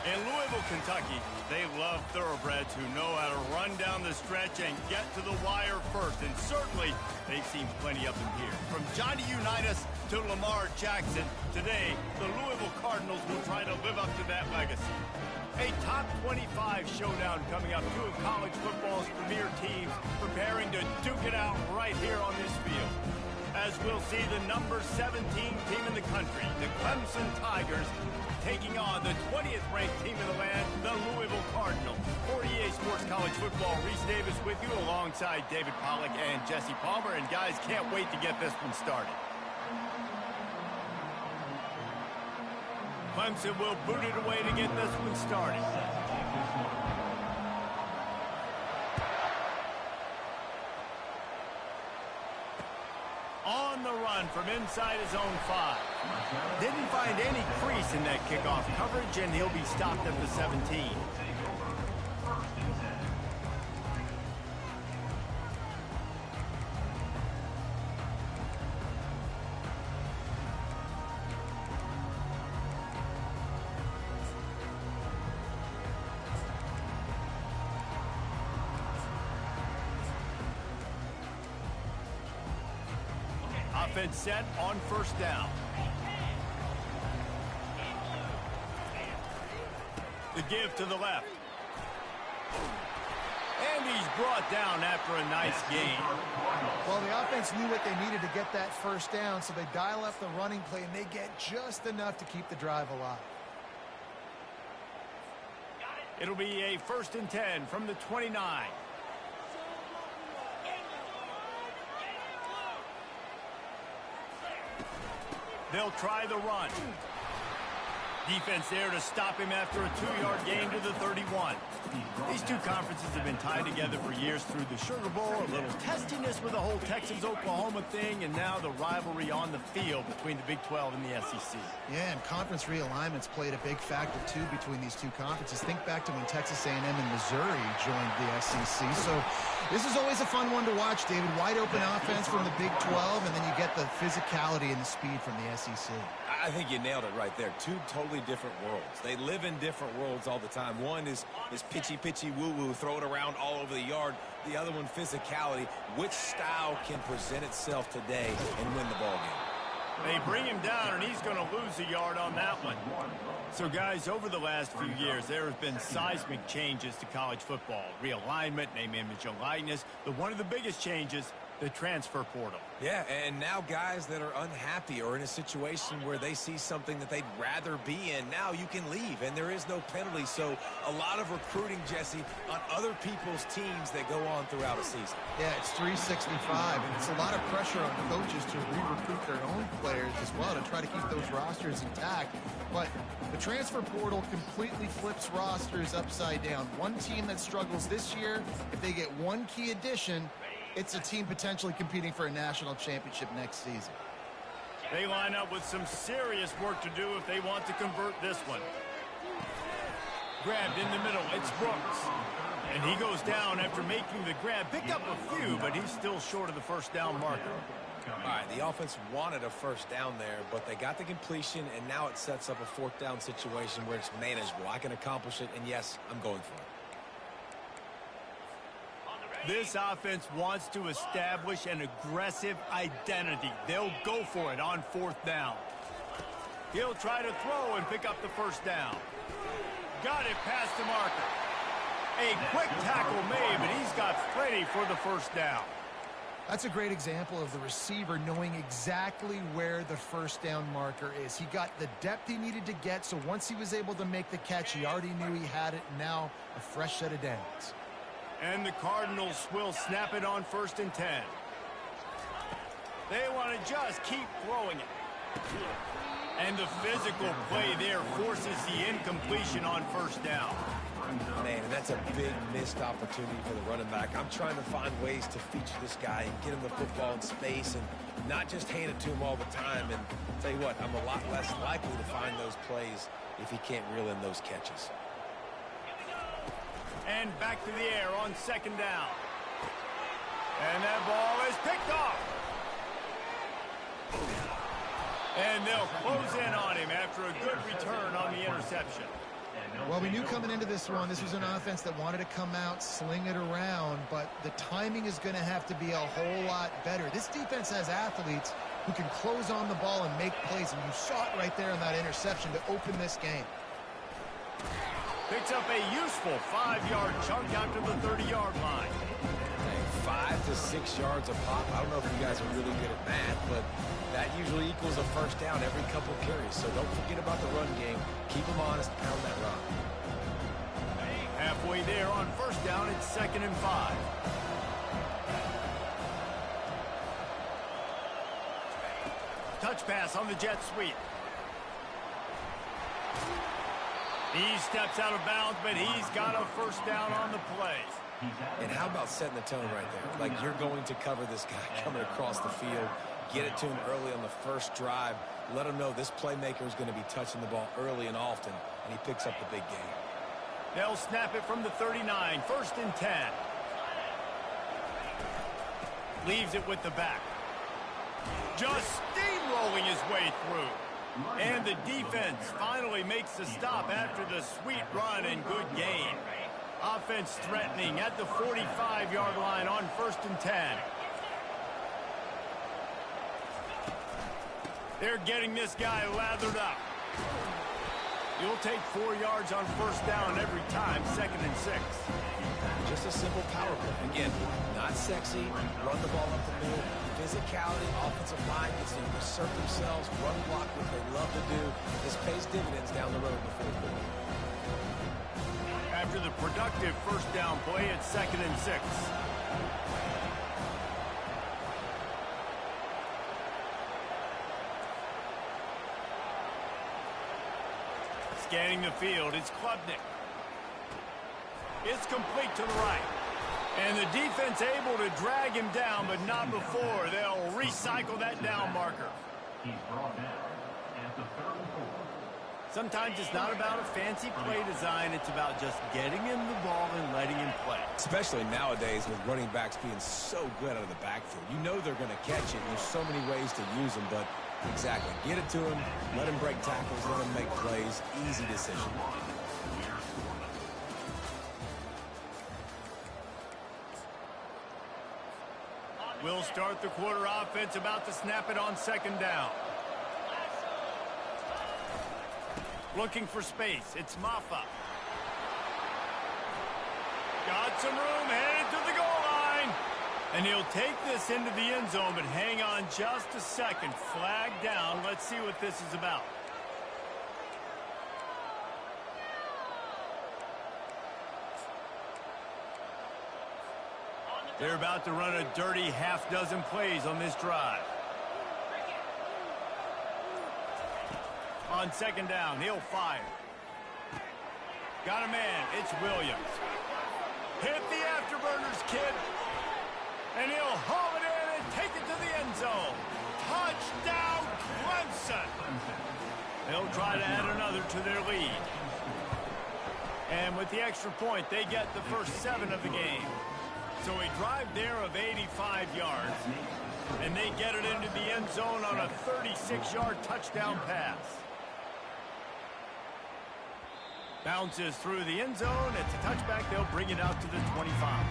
In Louisville, Kentucky, they love thoroughbreds who know how to run down the stretch and get to the wire first. And certainly, they've seen plenty of them here. From Johnny Unitas to Lamar Jackson, today, the Louisville Cardinals will try to live up to that legacy. A top 25 showdown coming up. Two of college football's premier teams preparing to duke it out right here on this field. As we'll see the number 17 team in the country, the Clemson Tigers, taking on the 20th ranked team in the land, the Louisville Cardinals. For EA Sports College Football, Reese Davis with you alongside David Pollack and Jesse Palmer. And guys, can't wait to get this one started. Clemson will boot it away to get this one started. On the run from inside his own 5. Didn't find any crease in that kickoff coverage, and he'll be stopped at the 17. Offense set on first down. The give to the left. And he's brought down after a nice gain. Well, the offense knew what they needed to get that first down, so they dial up the running play, and they get just enough to keep the drive alive. It'll be a 1st and 10 from the 29. They'll try the run. Defense there to stop him after a 2-yard gain to the 31. These two conferences have been tied together for years through the Sugar Bowl, a little testiness with the whole Texas-Oklahoma thing, and now the rivalry on the field between the Big 12 and the SEC. Yeah, and conference realignments played a big factor, too, between these two conferences. Think back to when Texas A&M and Missouri joined the SEC. So this is always a fun one to watch, David. Wide open offense from the Big 12, and then you get the physicality and the speed from the SEC. I think you nailed it right there. Two totally different worlds. They live in different worlds all the time. One is pitchy, woo-woo, throw it around all over the yard. The other one, physicality. Which style can present itself today and win the ball game? They bring him down, and he's going to lose a yard on that one. So, guys, over the last few years, there have been seismic changes to college football. Realignment, name, image, and likeness. But one of the biggest changes, the transfer portal. Yeah, and now guys that are unhappy or in a situation where they see something that they'd rather be in, now you can leave, and there is no penalty. So a lot of recruiting, Jesse, on other people's teams that go on throughout a season. Yeah, it's 365, and it's a lot of pressure on coaches to re-recruit their own players as well to try to keep those rosters intact. But the transfer portal completely flips rosters upside down. One team that struggles this year, if they get one key addition, it's a team potentially competing for a national championship next season. They line up with some serious work to do if they want to convert this one. Grabbed in the middle, it's Brooks. And he goes down after making the grab. Picked up a few, but he's still short of the first down marker. All right, the offense wanted a first down there, but they got the completion, and now it sets up a 4th down situation where it's manageable. I can accomplish it, and yes, I'm going for it. This offense wants to establish an aggressive identity. They'll go for it on 4th down. He'll try to throw and pick up the first down. Got it past the marker. A quick tackle made, but he's got Freddie for the first down. That's a great example of the receiver knowing exactly where the first down marker is. He got the depth he needed to get, so once he was able to make the catch, he already knew he had it. Now a fresh set of downs. And the Cardinals will snap it on 1st and 10. They want to just keep throwing it. And the physical play there forces the incompletion on 1st down. Man, and that's a big missed opportunity for the running back. I'm trying to find ways to feature this guy and get him the football in space and not just hand it to him all the time. And I'll tell you what, I'm a lot less likely to find those plays if he can't reel in those catches. And back to the air on 2nd down. And that ball is picked off. And they'll close in on him after a good return on the interception. Well, we knew coming into this one, this was an offense that wanted to come out, sling it around, but the timing is going to have to be a whole lot better. This defense has athletes who can close on the ball and make plays, and you saw it right there in that interception to open this game. Picks up a useful 5-yard chunk after the 30-yard line. 5 to 6 yards a pop. I don't know if you guys are really good at math, but that usually equals a first down every couple carries. So don't forget about the run game. Keep them honest, pound that rock. Halfway there on first down, it's 2nd and 5. Touch pass on the jet sweep. He steps out of bounds, but he's got a first down on the play. And how about setting the tone right there? Like, you're going to cover this guy coming across the field. Get it to him early on the first drive. Let him know this playmaker is going to be touching the ball early and often, and he picks up the big game. They'll snap it from the 39, 1st and 10. Leaves it with the back. Just steamrolling his way through. And the defense finally makes the stop after the sweet run and good gain. Offense threatening at the 45-yard line on 1st and 10. They're getting this guy lathered up. You'll take 4 yards on first down every time, 2nd and 6. Just a simple power play. Again, not sexy, run the ball up the middle. Physicality, offensive line gets to assert themselves, run block, what they love to do. This pays dividends down the road in the fourth quarter. After the productive first down play, it's 2nd and 6. Scanning the field, it's Klubnik. It's complete to the right. And the defense able to drag him down, but not before. They'll recycle that down marker. He's brought down at the 34. Sometimes it's not about a fancy play design. It's about just getting him the ball and letting him play. Especially nowadays with running backs being so good out of the backfield. You know they're going to catch it. There's so many ways to use them, but exactly. Get it to him, let him break tackles, let him make plays. Easy decision. We'll start the quarter offense, about to snap it on 2nd down. Looking for space. It's Maffa. Got some room, headed to the goal line. And he'll take this into the end zone, but hang on just a second. Flag down. Let's see what this is about. They're about to run a dirty half-dozen plays on this drive. On 2nd down, he'll fire. Got a man, it's Williams. Hit the afterburners, kid. And he'll haul it in and take it to the end zone. Touchdown, Clemson. They'll try to add another to their lead. And with the extra point, they get the first 7 of the game. So a drive there of 85 yards, and they get it into the end zone on a 36-yard touchdown pass. Bounces through the end zone. It's a touchback. They'll bring it out to the 25.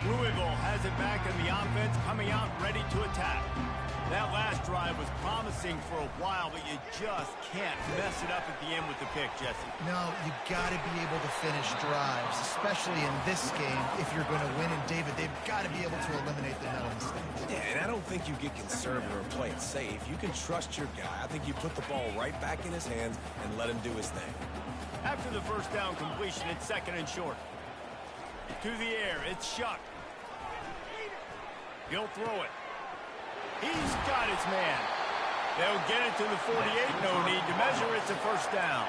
Louisville has it back in the offense, coming out ready to attack. That last drive was promising for a while, but you just can't mess it up at the end with the pick, Jesse. No, you got to be able to finish drives, especially in this game if you're going to win. And, David, they've got to be able to eliminate the mental mistakes. Yeah, and I don't think you get conservative or play it safe. You can trust your guy. I think you put the ball right back in his hands and let him do his thing. After the first down completion, it's 2nd and short. To the air, it's Shuck. He'll throw it. He's got his man. They'll get it to the 48. No need to measure. It's a first down.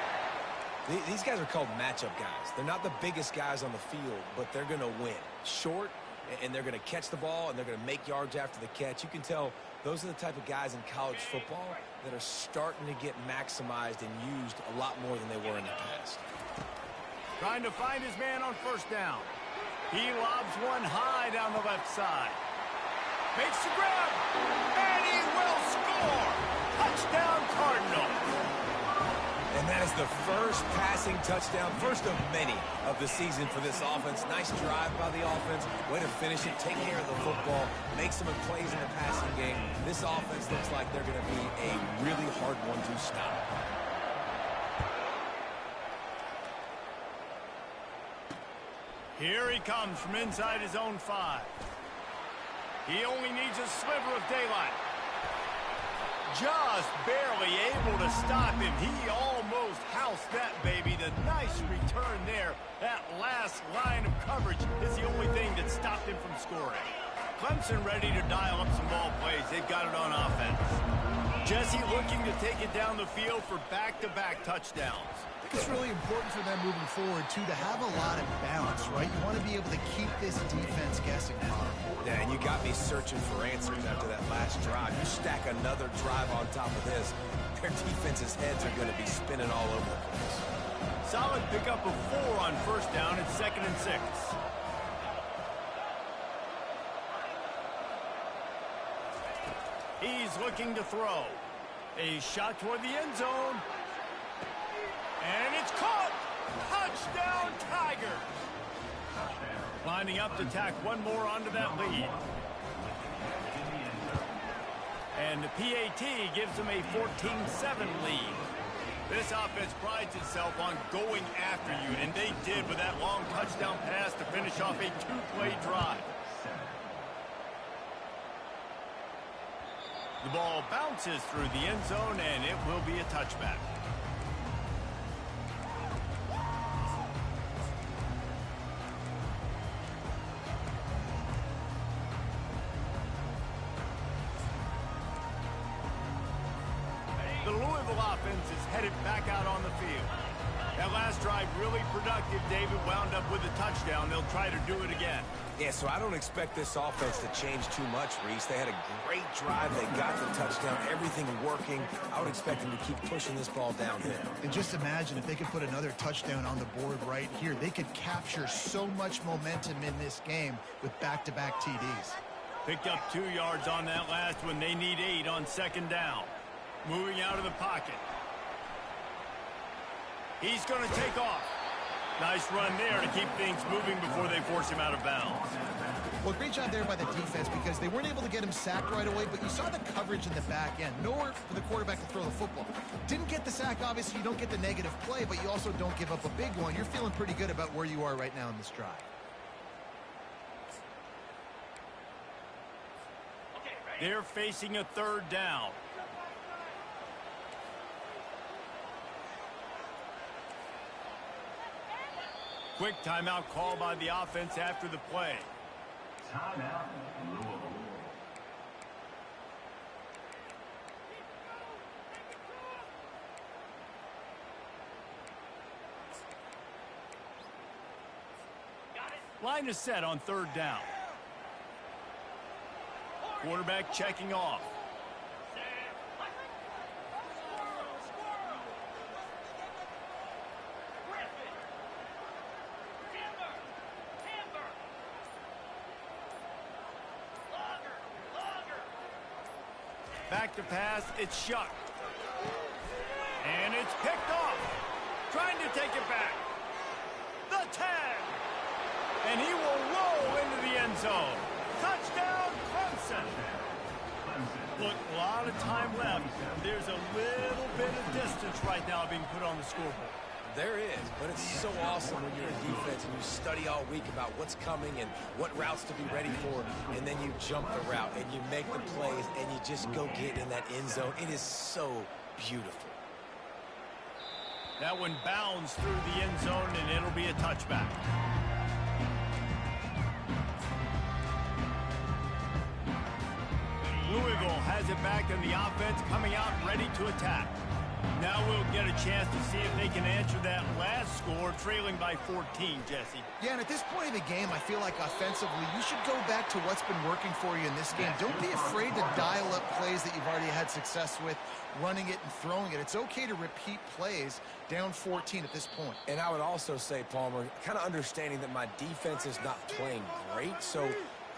These guys are called matchup guys. They're not the biggest guys on the field, but they're going to win. Short, and they're going to catch the ball, and they're going to make yards after the catch. You can tell those are the type of guys in college football that are starting to get maximized and used a lot more than they were in the past. Trying to find his man on first down. He lobs one high down the left side. Makes the grab. And he will score. Touchdown, Cardinals. And that is the first passing touchdown, first of many of the season for this offense. Nice drive by the offense. Way to finish it, take care of the football, make some plays in the passing game. This offense looks like they're going to be a really hard one to stop. Here he comes from inside his own 5. He only needs a sliver of daylight. Just barely able to stop him. He almost housed that baby. The nice return there. That last line of coverage is the only thing that stopped him from scoring. Clemson ready to dial up some ball plays. They've got it on offense. Jesse looking to take it down the field for back-to-back touchdowns. I think it's really important for them moving forward, too, to have a lot of balance, right? You want to be able to keep this defense guessing, Bob. Yeah, and you got me searching for answers after that last drive. You stack another drive on top of this, their defense's heads are going to be spinning all over the place. Solid pickup of 4 on first down. It's 2nd and 6. He's looking to throw. A shot toward the end zone. And it's caught! Touchdown, Tigers! Lining up to tack one more onto that lead. And the PAT gives them a 14-7 lead. This offense prides itself on going after you, and they did with that long touchdown pass to finish off a 2-play drive. The ball bounces through the end zone, and it will be a touchback. The Louisville offense is headed back out on the field. That last drive really productive. David wound up with a touchdown. They'll try to do it again. Yeah, so I don't expect this offense to change too much, Reese. They had a great drive. They got the touchdown. Everything working. I would expect them to keep pushing this ball downhill. And just imagine if they could put another touchdown on the board right here. They could capture so much momentum in this game with back-to-back TDs. Picked up 2 yards on that last one. They need 8 on 2nd down. Moving out of the pocket. He's going to take off. Nice run there to keep things moving before they force him out of bounds. Well, great job there by the defense because they weren't able to get him sacked right away, but you saw the coverage in the back end. Nowhere for the quarterback to throw the football. Didn't get the sack, obviously. You don't get the negative play, but you also don't give up a big one. You're feeling pretty good about where you are right now in this drive. They're facing a 3rd down. Quick timeout call by the offense after the play. Timeout, Louisville. Line is set on 3rd down. Quarterback checking off. Back to pass, it's shut. And it's picked off. Trying to take it back. The 10. And he will roll into the end zone. Touchdown, Clemson. Look, a lot of time left. There's a little bit of distance right now being put on the scoreboard. There is, but it's so awesome when you're in defense and you study all week about what's coming and what routes to be ready for, and then you jump the route and you make the plays and you just go get in that end zone. It is so beautiful. That one bounds through the end zone, and it'll be a touchback. Louisville has it back, and the offense coming out ready to attack. Now we'll get a chance to see if they can answer that last score, trailing by 14, Jesse. Yeah, and at this point of the game, I feel like offensively, you should go back to what's been working for you in this game. Don't be afraid to dial up plays that you've already had success with, running it and throwing it. It's okay to repeat plays down 14 at this point. And I would also say, Palmer, kind of understanding that my defense is not playing great, so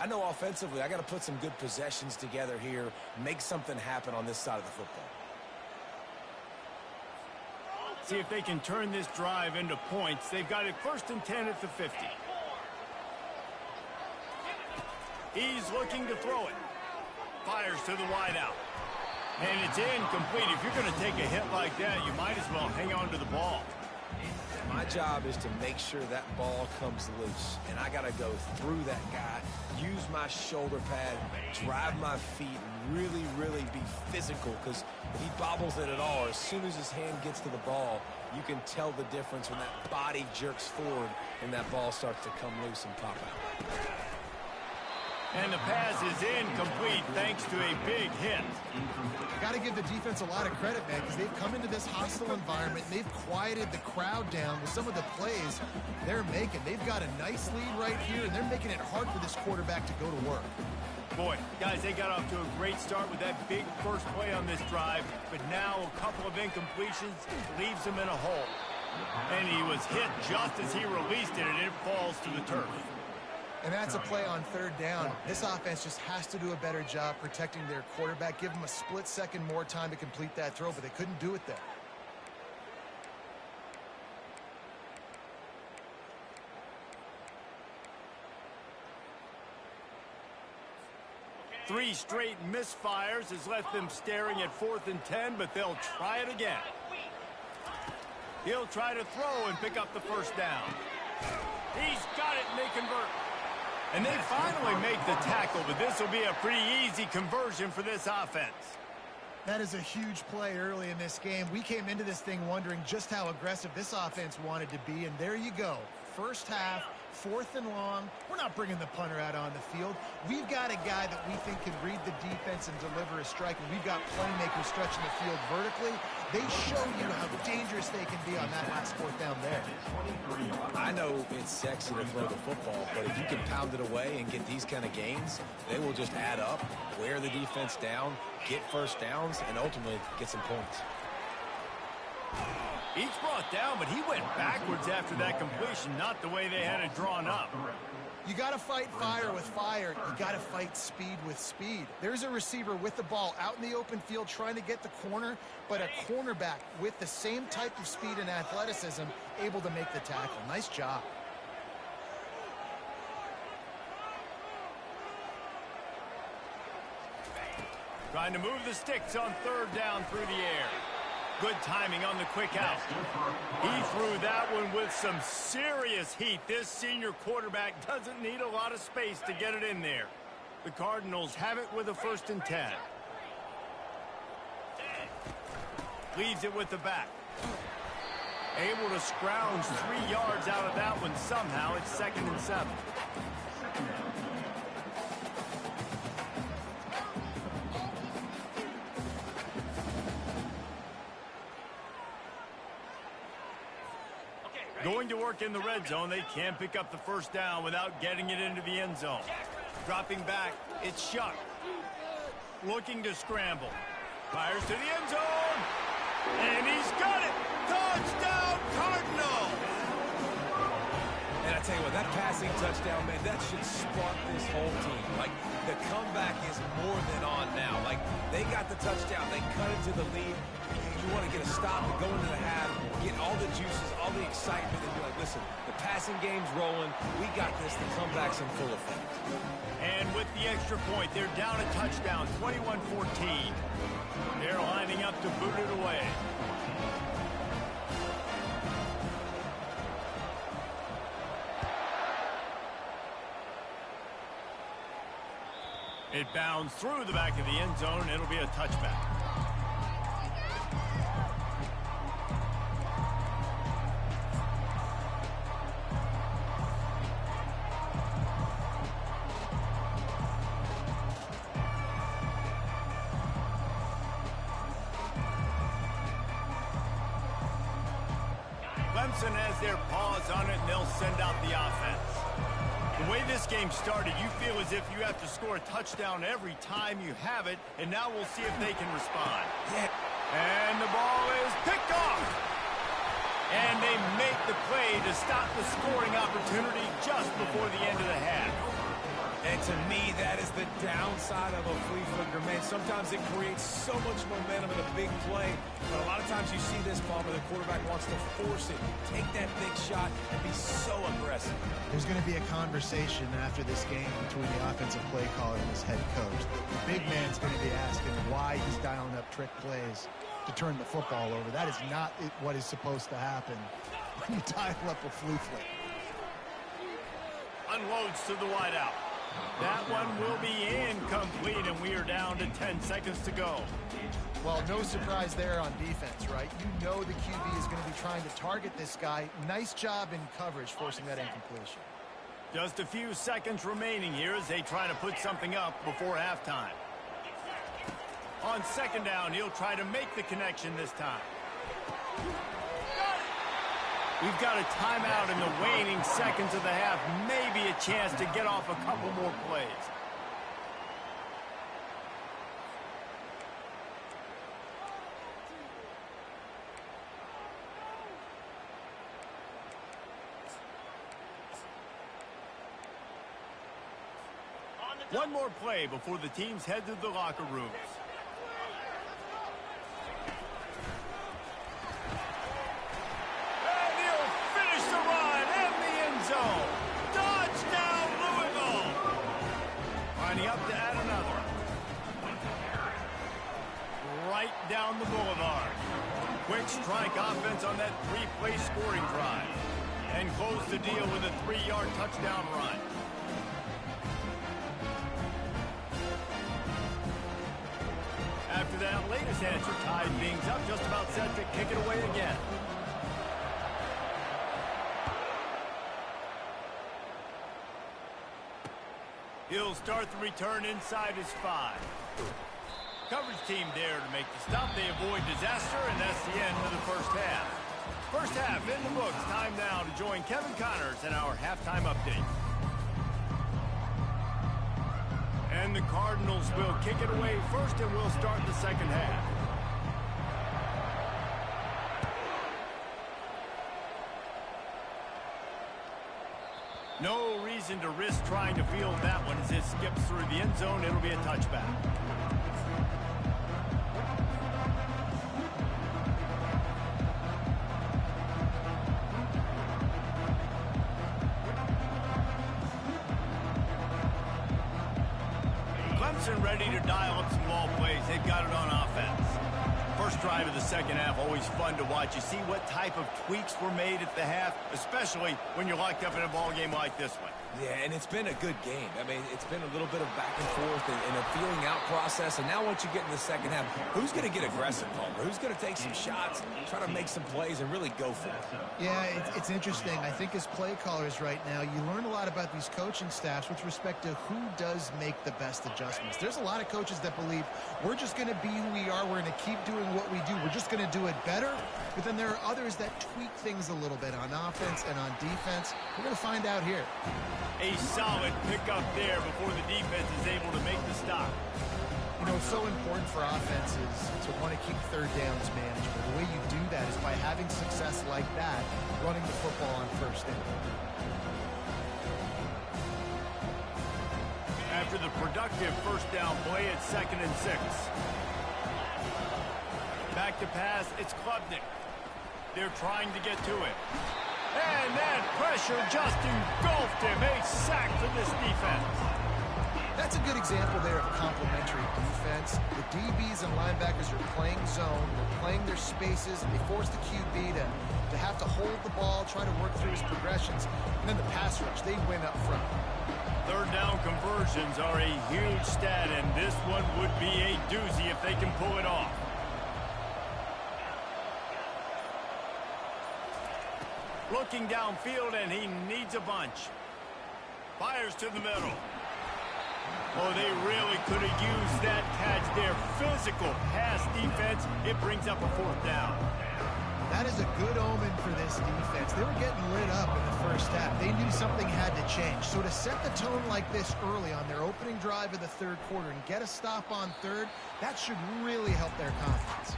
I know offensively I got to put some good possessions together here, make something happen on this side of the football. See if they can turn this drive into points. They've got it 1st and 10 at the 50. He's looking to throw it. Fires to the wideout. And it's incomplete. If you're going to take a hit like that, you might as well hang on to the ball. My job is to make sure that ball comes loose, and I got to go through that guy, use my shoulder pad, drive my feet, and really, really be physical, because if he bobbles it at all, as soon as his hand gets to the ball, you can tell the difference when that body jerks forward and that ball starts to come loose and pop out. And the pass is incomplete thanks to a big hit. Got to give the defense a lot of credit, man, because they've come into this hostile environment and they've quieted the crowd down with some of the plays they're making. They've got a nice lead right here, and they're making it hard for this quarterback to go to work. Boy, guys, they got off to a great start with that big first play on this drive, but now a couple of incompletions leaves them in a hole. And he was hit just as he released it, and it falls to the turf. And that's a play on 3rd down. This offense just has to do a better job protecting their quarterback. Give them a split second more time to complete that throw, but they couldn't do it there. Three straight misfires has left them staring at 4th and 10, but they'll try it again. He'll try to throw and pick up the 1st down. He's got it, and they convert. And they finally make the tackle, but this will be a pretty easy conversion for this offense. That is a huge play early in this game. We came into this thing wondering just how aggressive this offense wanted to be, and there you go. First half, 4th and long. We're not bringing the punter out on the field. We've got a guy that we think can read the defense and deliver a strike, and we've got playmakers stretching the field vertically. They show you how dangerous they can be on that last 4th down there. I know it's sexy to throw the football, but if you can pound it away and get these kind of gains, they will just add up, wear the defense down, get 1st downs, and ultimately get some points. Each brought down, but he went backwards after that completion, not the way they had it drawn up. You got to fight fire with fire. You got to fight speed with speed. There's a receiver with the ball out in the open field trying to get the corner, but a cornerback with the same type of speed and athleticism able to make the tackle. Nice job. Trying to move the sticks on 3rd down through the air. Good timing on the quick out. He threw that one with some serious heat. This senior quarterback doesn't need a lot of space to get it in there. The Cardinals have it with a 1st and 10. Leaves it with the back. Able to scrounge 3 yards out of that one somehow. It's 2nd and 7. Going to work in the red zone. They can't pick up the 1st down without getting it into the end zone. Dropping back, it's Shuck. Looking to scramble. Fires to the end zone. And he's got it. Touchdown, Cardinals! And I tell you what, that passing touchdown, man, that should spark this whole team. Like, the comeback is more than on now. Like, they got the touchdown. They cut it to the lead. You want to get a stop and go into the half, get all the juices, all the excitement, and be like, listen, the passing game's rolling. We got this. The comeback's in full effect. And with the extra point, they're down a touchdown, 21-14. They're lining up to boot it away. It bounds through the back of the end zone. It'll be a touchback. Clemson has their paws on it, and they'll send out the offense. The way this game started, you feel as if you have to score a touchdown every time you have it, and now we'll see if they can respond. And the ball is picked off. And they make the play to stop the scoring opportunity just before the end of the half. And to me, that is the downside of a flea flicker, man. Sometimes it creates so much momentum in a big play, but a lot of times you see this ball where the quarterback wants to force it, take that big shot, and be so aggressive. There's going to be a conversation after this game between the offensive play caller and his head coach. The big man's going to be asking why he's dialing up trick plays to turn the football over. That is not what is supposed to happen when you dial up a flea flick. Unloads to the wideout. That one will be incomplete, and we are down to 10 seconds to go. Well, no surprise there on defense, right? You know the QB is going to be trying to target this guy. Nice job in coverage, forcing that incompletion. Just a few seconds remaining here as they try to put something up before halftime. On second down, he'll try to make the connection this time. We've got a timeout in the waning seconds of the half. Maybe a chance to get off a couple more plays. One more play before the teams head to the locker rooms. Touchdown, Louisville! Lining up to add another. Right down the boulevard. Quick strike offense on that three-play scoring drive. And close the deal with a 3-yard touchdown run. After that latest answer, tied things up, just about set to kick it away again. He'll start the return inside his 5. Coverage team there to make the stop. They avoid disaster, and that's the end of the first half. First half in the books. Time now to join Kevin Connors in our halftime update. And the Cardinals will kick it away first, and we'll start the second half. No reason to risk trying to field that one as it skips through the end zone. It'll be a touchback. Clemson ready to dial up some ball plays. They've got it on offense. First drive of the second half, always fun to watch. You see what type of tweaks were made at the half, especially when you're locked up in a ball game like this one. Yeah, and it's been a good game. I mean, it's been a little bit of back and forth and a feeling out process. And now once you get in the second half, who's going to get aggressive, Palmer? Who's going to take some shots, try to make some plays, and really go for it? Yeah, it's interesting. I think as play callers right now, you learn a lot about these coaching staffs with respect to who does make the best adjustments. There's a lot of coaches that believe we're just going to be who we are. We're going to keep doing what we do. We're just going to do it better. But then there are others that tweak things a little bit on offense and on defense. We're going to find out here. A solid pickup there before the defense is able to make the stop. You know, it's so important for offenses to want to keep third downs manageable. The way you do that is by having success like that, running the football on first down. After the productive first down play, it's 2nd and 6. Back to pass, it's Klubnik. They're trying to get to it. And that pressure just engulfed him. A sack for this defense. That's a good example there of complementary defense. The DBs and linebackers are playing zone. They're playing their spaces. They force the QB to have to hold the ball, try to work through his progressions. And then the pass rush, they win up front. Third down conversions are a huge stat, and this one would be a doozy if they can pull it off. Looking downfield, and he needs a bunch. Fires to the middle. Oh, they really could have used that catch there. Physical pass defense. It brings up a 4th down. That is a good omen for this defense. They were getting lit up in the first half. They knew something had to change. So to set the tone like this early on their opening drive of the third quarter and get a stop on third, that should really help their confidence.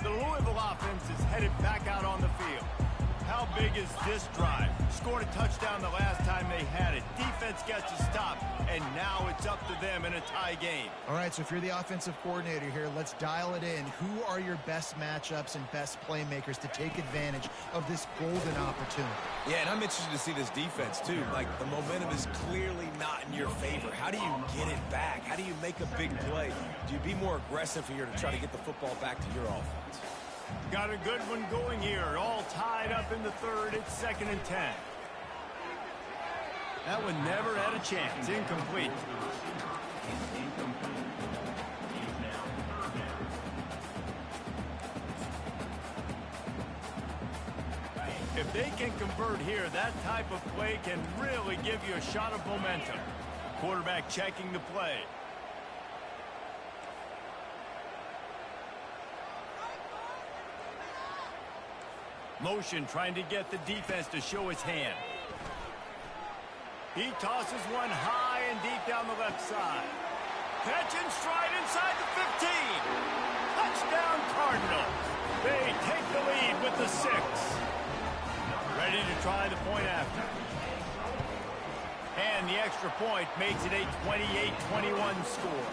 The Louisville offense is headed back out on the field. how big is this drive? Scored a touchdown the last time they had it. Defense gets a stop, and now it's up to them in a tie game. All right, so if you're the offensive coordinator here, let's dial it in. Who are your best matchups and best playmakers to take advantage of this golden opportunity? Yeah, and I'm interested to see this defense, too. Like, the momentum is clearly not in your favor. How do you get it back? How do you make a big play? Do you be more aggressive here to try to get the football back to your offense? Got a good one going here. All tied up in the third. It's 2nd and 10. That one never had a chance. Incomplete. If they can convert here, that type of play can really give you a shot of momentum. Quarterback checking the play. Motion trying to get the defense to show his hand. He tosses one high and deep down the left side. Catch and stride inside the 15. Touchdown Cardinals. They take the lead with the 6. Ready to try the point after. And the extra point makes it a 28-21 score.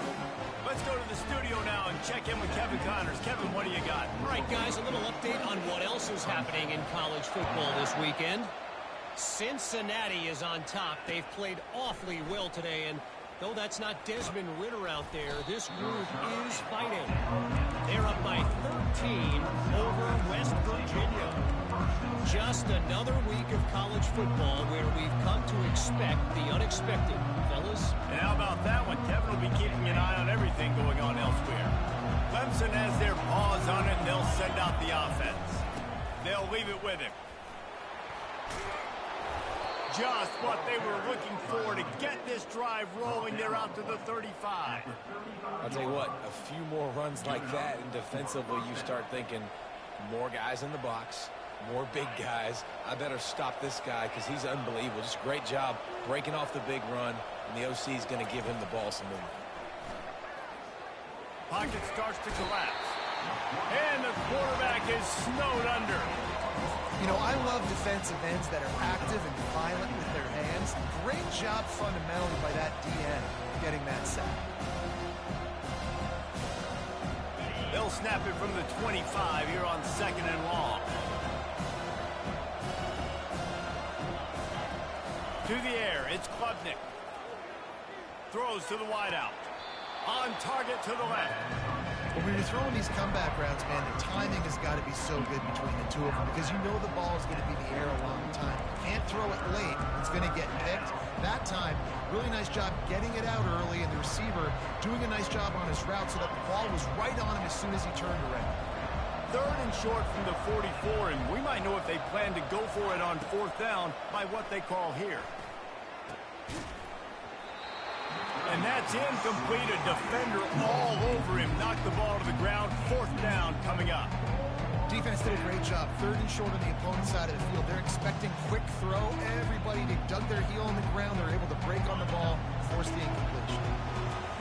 Let's go to the studio now and check in with Kevin Connors. Kevin, what do you got? All right, guys, a little update on what else is happening in college football this weekend. Cincinnati is on top. They've played awfully well today, and though that's not Desmond Ridder out there, this group is fighting. They're up by 13 over West Virginia. Just another week of college football where we've come to expect the unexpected, fellas. And how about that one? Kevin will be keeping an eye on everything going on elsewhere. Clemson has their paws on it, and they'll send out the offense. They'll leave it with him. Just what they were looking for to get this drive rolling. They're out to the 35. I'll tell you what, a few more runs like that, and defensively you start thinking more guys in the box, more big guys. I better stop this guy because he's unbelievable. Just a great job breaking off the big run, and the OC is going to give him the ball some movement. Pocket starts to collapse. And the quarterback is snowed under. You know, I love defensive ends that are active and violent with their hands. Great job fundamentally by that DN getting that sack. They'll snap it from the 25 here on 2nd and long. To the air, it's Klubnik. Throws to the wideout. On target to the left. Well, when you're throwing these comeback routes, man, the timing has got to be so good between the two of them because you know the ball is going to be in the air a long time. You can't throw it late. It's going to get picked. That time, really nice job getting it out early, and the receiver doing a nice job on his route so that the ball was right on him as soon as he turned around. 3rd and short from the 44, and we might know if they plan to go for it on 4th down by what they call here. And that's incomplete. A defender all over him. Knocked the ball to the ground. 4th down coming up. Defense did a great job. 3rd and short on the opponent's side of the field. They're expecting quick throw. Everybody, they dug their heel on the ground. They're able to break on the ball, force the incompletion.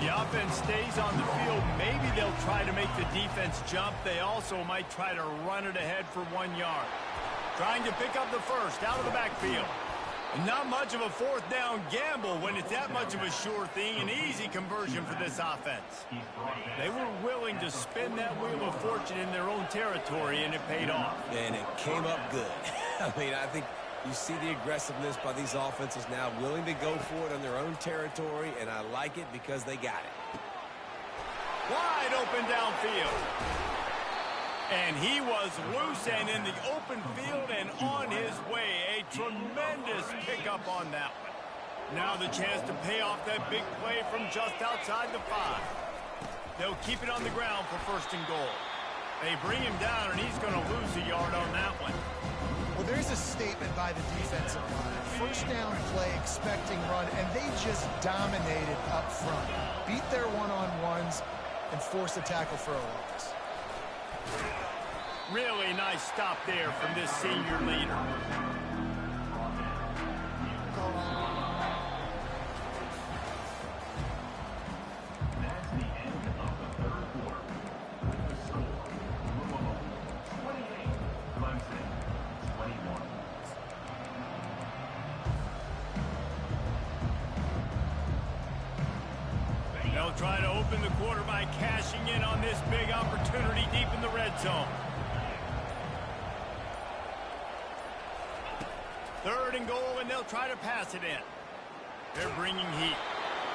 The offense stays on the field. Maybe they'll try to make the defense jump. They also might try to run it ahead for 1 yard. Trying to pick up the first out of the backfield. Not much of a 4th down gamble when it's that much of a sure thing. An easy conversion for this offense. They were willing to spin that wheel of fortune in their own territory, and it paid off. And it came up good. I mean, I think you see the aggressiveness by these offenses now, willing to go for it on their own territory, and I like it because they got it. Wide open downfield. And he was loose and in the open field and on his way. A tremendous pickup on that one. Now the chance to pay off that big play from just outside the 5. They'll keep it on the ground for 1st and goal. They bring him down, and he's going to lose a yard on that one. Well, there's a statement by the defensive line. 1st down play, expecting run, and they just dominated up front. Beat their one-on-ones and forced a tackle for a loss. Really nice stop there from this senior leader. That's the end of the 3rd quarter. The score, Louisville 28, Clemson 21. try to open the quarter by cashing in on this big opportunity deep in the red zone. Third and goal, and they'll try to pass it in. They're bringing heat.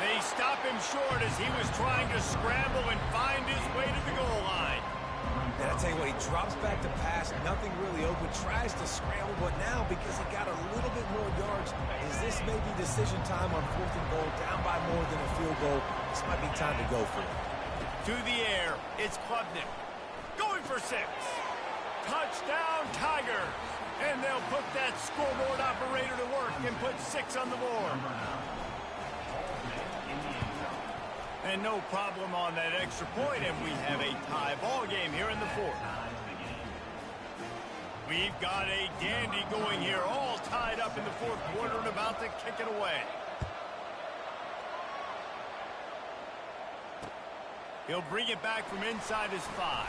They stop him short as he was trying to scramble and find his way to the goal line. And I tell you what, he drops back to pass, nothing really open, tries to scramble, but now because he got a little bit more yards, is this maybe decision time on 4th and goal, down by more than a field goal? This might be time to go for it. To the air, it's Klubnik. Going for 6. Touchdown, Tigers. And they'll put that scoreboard operator to work and put 6 on the board. And no problem on that extra point, and we have a tie ball game here in the 4th. We've got a dandy going here, all tied up in the 4th quarter and about to kick it away. He'll bring it back from inside his 5.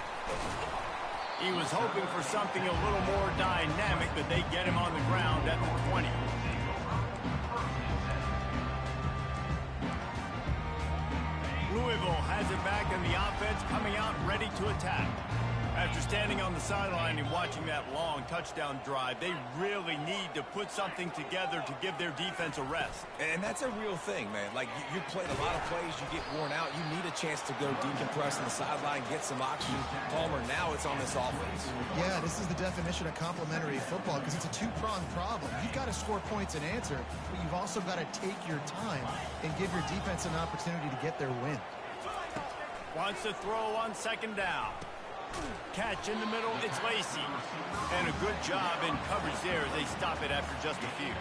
He was hoping for something a little more dynamic, but they get him on the ground at the 20. Louisville has it back, and the offense coming out ready to attack. After standing on the sideline and watching that long touchdown drive, they really need to put something together to give their defense a rest. And that's a real thing, man. Like, you played a lot of plays, you get worn out, you need a chance to go decompress on the sideline, get some oxygen. Palmer, now it's on this offense. Yeah, this is the definition of complementary football because it's a two-pronged problem. You've got to score points and answer, but you've also got to take your time and give your defense an opportunity to get their win. Wants to throw on 2nd down. Catch in the middle, it's Lacey. And a good job in coverage there as they stop it after just a few.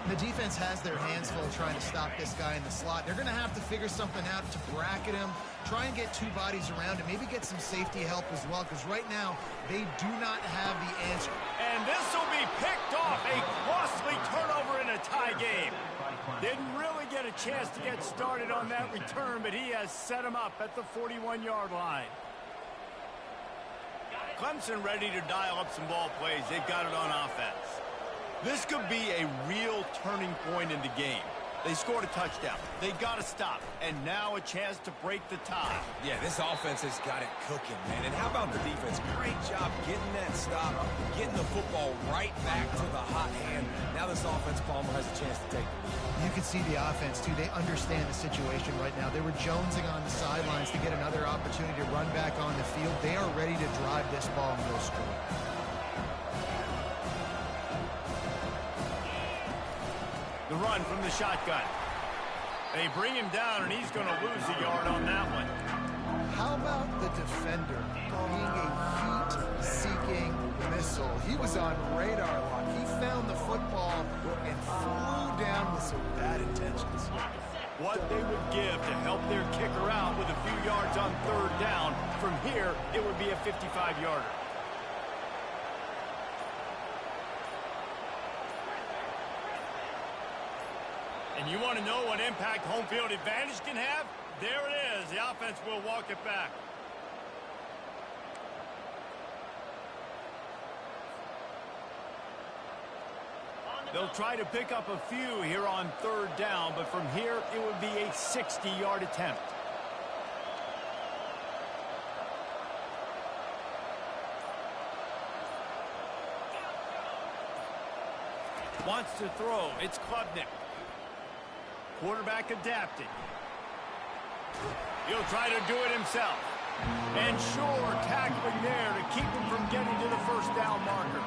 The defense has their hands full trying to stop this guy in the slot. They're going to have to figure something out to bracket him, try and get 2 bodies around him, maybe get some safety help as well, because right now they do not have the answer. And this will be picked off, a costly turnover in a tie game. Didn't really get a chance to get started on that return, but he has set him up at the 41-yard line. Clemson ready to dial up some ball plays. They've got it on offense. This could be a real turning point in the game. They scored a touchdown. They got to stop. And now a chance to break the tie. Yeah, this offense has got it cooking, man. And how about the defense? Great job getting that stop, getting the football right back to the hot hand. Now this offense, Palmer, has a chance to take it. You can see the offense, too. They understand the situation right now. They were jonesing on the sidelines to get another opportunity to run back on the field. They are ready to drive this ball and go score. The run from the shotgun. They bring him down, and he's going to lose a yard on that one. How about the defender being a heat-seeking missile? He was on radar lock. He found the football and flew down with some bad intentions. What they would give to help their kicker out with a few yards on 3rd down. From here, it would be a 55-yarder. And you want to know what impact home field advantage can have? There it is. The offense will walk it back. They'll try to pick up a few here on 3rd down, but from here it would be a 60-yard attempt. Wants to throw. It's Klubnik. Quarterback adapting. He'll try to do it himself. And sure, tackling there to keep him from getting to the 1st down marker.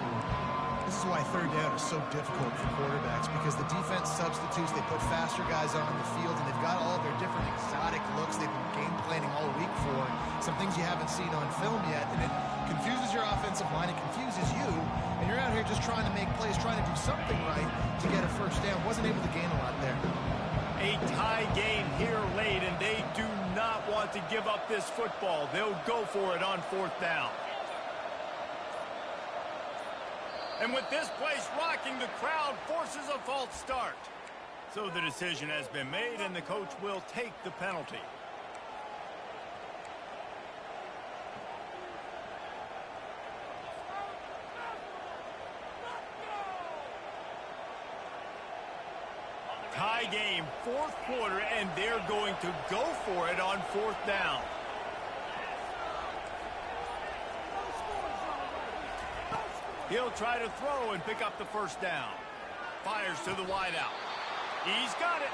This is why 3rd down is so difficult for quarterbacks, because the defense substitutes, they put faster guys on the field, and they've got all their different exotic looks they've been game planning all week for, some things you haven't seen on film yet, and it confuses your offensive line, it confuses you, and you're out here just trying to make plays, trying to do something right to get a 1st down. Wasn't able to gain a lot there. A tie game here late, and they do not want to give up this football. They'll go for it on 4th down. And with this place rocking, the crowd forces a false start. So the decision has been made, and the coach will take the penalty. Tie game, fourth quarter, and they're going to go for it on fourth down. He'll try to throw and pick up the first down. Fires to the wideout. He's got it.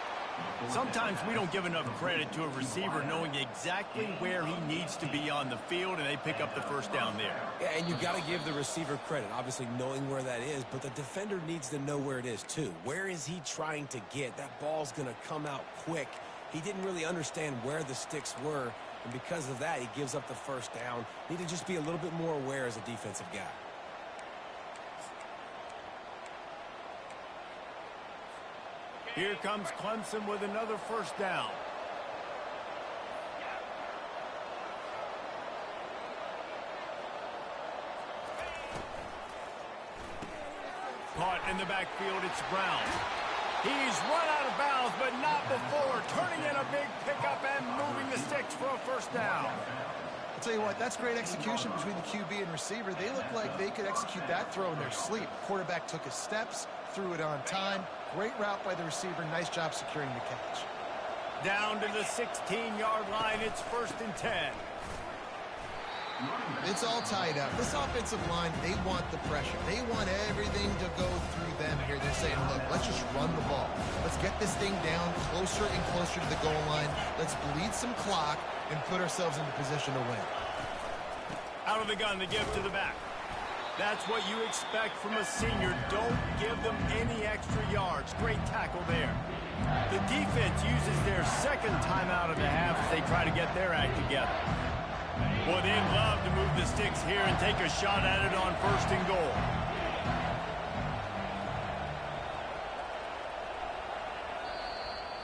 Sometimes we don't give enough credit to a receiver knowing exactly where he needs to be on the field, and they pick up the first down there. Yeah, and you got to give the receiver credit, obviously knowing where that is, but the defender needs to know where it is too. Where is he trying to get? That ball's going to come out quick. He didn't really understand where the sticks were, and because of that, he gives up the first down. Need to just be a little bit more aware as a defensive guy. Here comes Clemson with another first down. Caught in the backfield, it's Brown. He's run out of bounds, but not before turning in a big pickup and moving the sticks for a first down. I'll tell you what, that's great execution between the QB and receiver. They look like they could execute that throw in their sleep. Quarterback took his steps, threw it on time. Great route by the receiver. Nice job securing the catch. Down to the 16-yard line. It's 1st and 10. It's all tied up. This offensive line, they want the pressure. They want everything to go through them here. They're saying, look, let's just run the ball. Let's get this thing down closer and closer to the goal line. Let's bleed some clock and put ourselves into position to win. Out of the gun to give to the back. That's what you expect from a senior. Don't give them any extra yards. Great tackle there. The defense uses their second timeout of the half as they try to get their act together. Boy, they'd love to move the sticks here and take a shot at it on 1st and goal.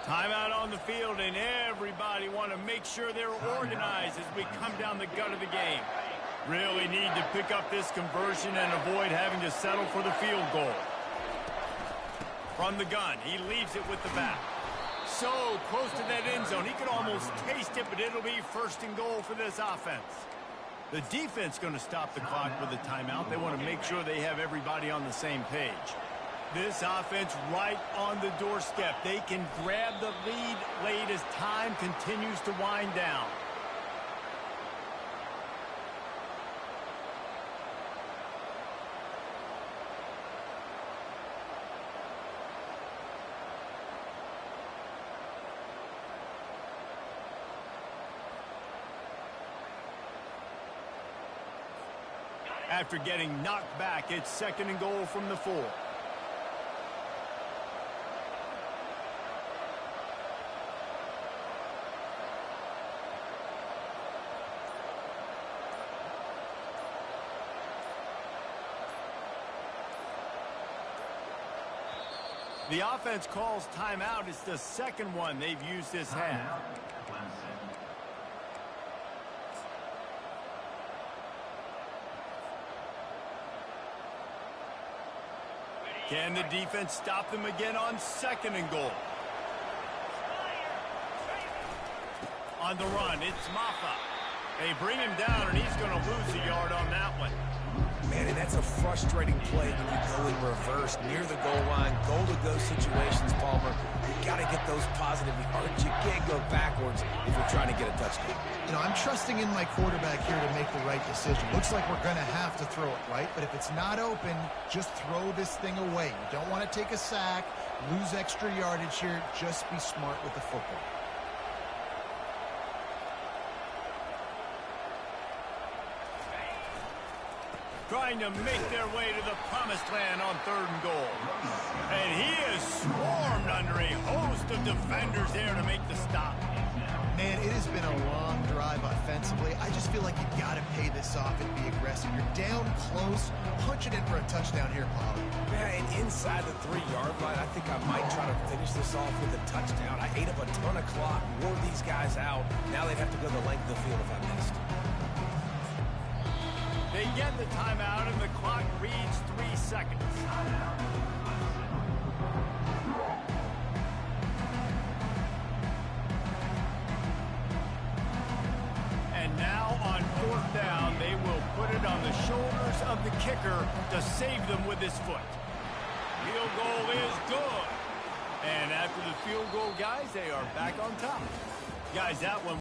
Timeout on the field, and everybody want to make sure they're organized as we come down the gut of the game. Really need to pick up this conversion and avoid having to settle for the field goal. From the gun, he leaves it with the back. So close to that end zone, he could almost taste it, but it'll be 1st and goal for this offense. The defense going to stop the clock with a timeout. They want to make sure they have everybody on the same page. This offense right on the doorstep. They can grab the lead late as time continues to wind down. After getting knocked back, it's 2nd and goal from the 4. The offense calls timeout. It's the second one they've used this half. Can the defense stop them again on 2nd and goal? On the run, it's Maffa. They bring him down, and he's going to lose a yard on that one. Man, and that's a frustrating play when you go in reverse near the goal line, goal-to-go situations, Palmer. You got to get those positive yards. You can't go backwards if you're trying to get a touchdown. You know, I'm trusting in my quarterback here to make the right decision. Looks like we're going to have to throw it, right? But if it's not open, just throw this thing away. You don't want to take a sack, lose extra yardage here. Just be smart with the football. Trying to make their way to the promised land on 3rd and goal. And he is swarmed under a host of defenders there to make the stop. Man, it has been a long drive offensively. I just feel like you got to pay this off and be aggressive. You're down close. Punch it in for a touchdown here, Paul. Yeah, and inside the 3-yard line, I think I might try to finish this off with a touchdown. I ate up a ton of clock, wore these guys out. Now they'd have to go the length of the field if I missed. They get the timeout, and the clock reads 3 seconds. And now on 4th down, they will put it on the shoulders of the kicker to save them with his foot. Field goal is good. And after the field goal, guys, they are back on top. Guys, that one